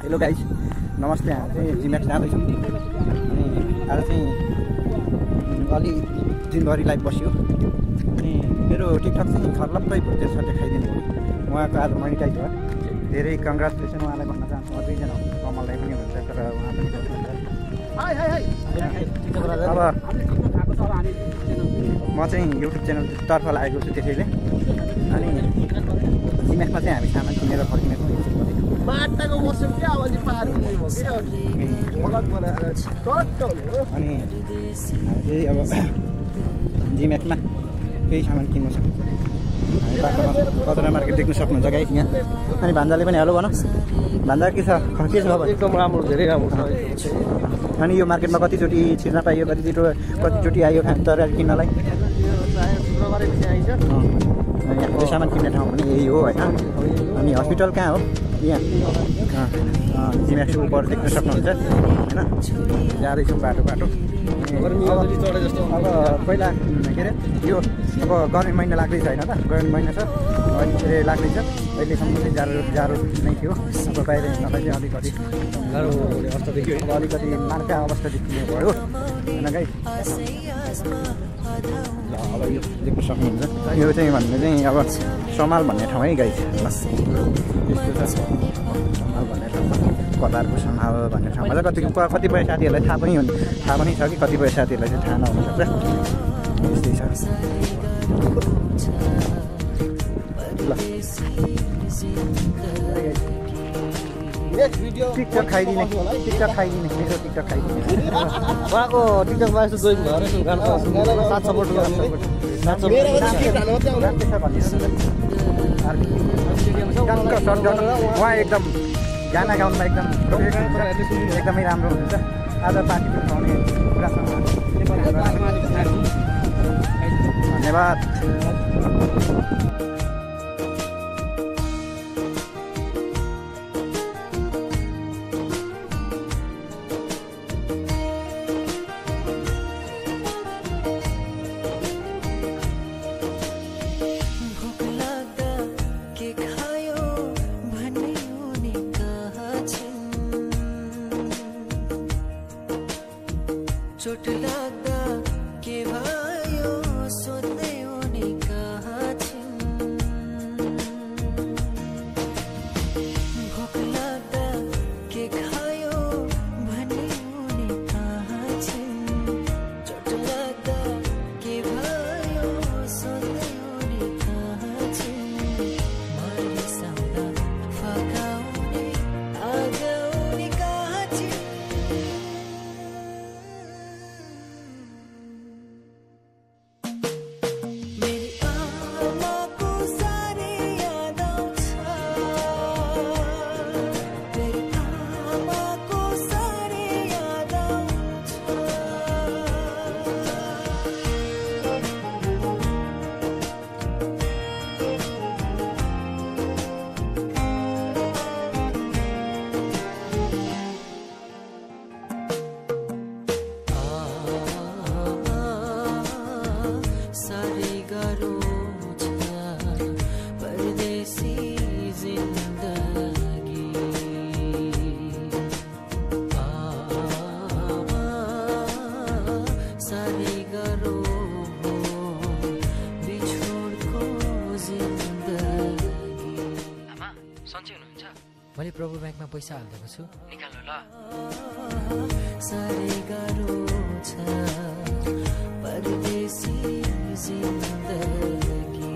Hello guys, नमस्ते। हामी चाहिँ जिम्याक्स जाँदैछौँ अनि आज चाहिँ अलि दिनभरि लाइभ बस्यो अनि मेरो टिकटक चाहिँ खर्लप्पै भुटेर छ देखाइदिनु भयो। उहाँको आज मोनिटाइज भयो, धेरै कङ्ग्रेचुलेसन उहाँलाई भन्न चाहन्छु। दुईजना कमललाई पनि हुन्छ तर उहाँ पनि अब म चाहिँ युट्युब च्यानलतर्फ लागेको छु त्यसैले। अनि जिम्याक्समा चाहिँ हामी सामान किनेर फर्किने छौँ। बाटाको मौसम क्या अलि पार हुने भयो के अनि चाहिँ अब जिम्याक्समा केही सामान किन्नु छ। हामी बाटोमा कतरा मार्केट देख्न सक्नुहुन्छ गाइस यहाँ। अनि भान्जाले पनि हेलो भन, भान्जा के छ के छ? एकदम राम्रो, धेरै राम्रो छ। अनि यो मार्केटमा कतिचोटि छिर्न पाइयो, कतिचोटि आयो तरकारी किन्नलाई? यहाँ सामान किन्ने ठाउँ पनि यही हो होइन। अनि हस्पिटल कहाँ हो? यहाँ जिम्याक्स उपर देख्न सक्नुहुन्छ होइन। जाँदैछौँ बाटो अब पहिला के अरे यो अब गर्मी महिना लाग्दैछ होइन त, गर्मी महिना छ अहिले लाग्दैछ। अहिलेसम्म चाहिँ जाडो नै थियो। अब बाहिर हिँड्नलाई चाहिँ अलिकति गाह्रो अवस्था देखियो, अलिकति मार्का अवस्था देखिने भयो होइन गाई। अब यो देख्न सक्नुहुन्छ, यो चाहिँ भन्ने चाहिँ अब समाल भन्ने ठाउँ है गाई। बस यस्तो छ समाल भन्ने ठाउँमा, कतारको समाल भन्ने ठाउँमा चाहिँ कतिपय साथीहरूलाई थाहा पनि छ कि कतिपय साथीहरूलाई चाहिँ थाहा नहुनसक्छ। यस्तै छ ल। टिकटक खाइदिने मेरो टिकटक खाइदिने। उहाँको टिकटकमा यस्तो जोइन भएर साथ सपोर्ट गर्नु। उहाँ एकदम गाना गाउनुमा एकदमै राम्रो हुनुहुन्छ। आज पार्टी पनि पाउने कुरा छ। धन्यवाद। चोट लाग्दा के भयो सोध्दै उनी कहाँ छिन्। भोक लाग्दा के खायो भन्ने उनी कहाँ छिन्। चोट लाग्दा के भयो सोध्दै उनी कहाँ छिन्। मानिसाउँदा फकाउने आगाउने कहाँ छिन्। मैले प्रभु ब्याङ्कमा पैसा हालिदिएको छु, निकाल्नु ल। साह्रै गाह्रो छ परदेशी जिन्दगी।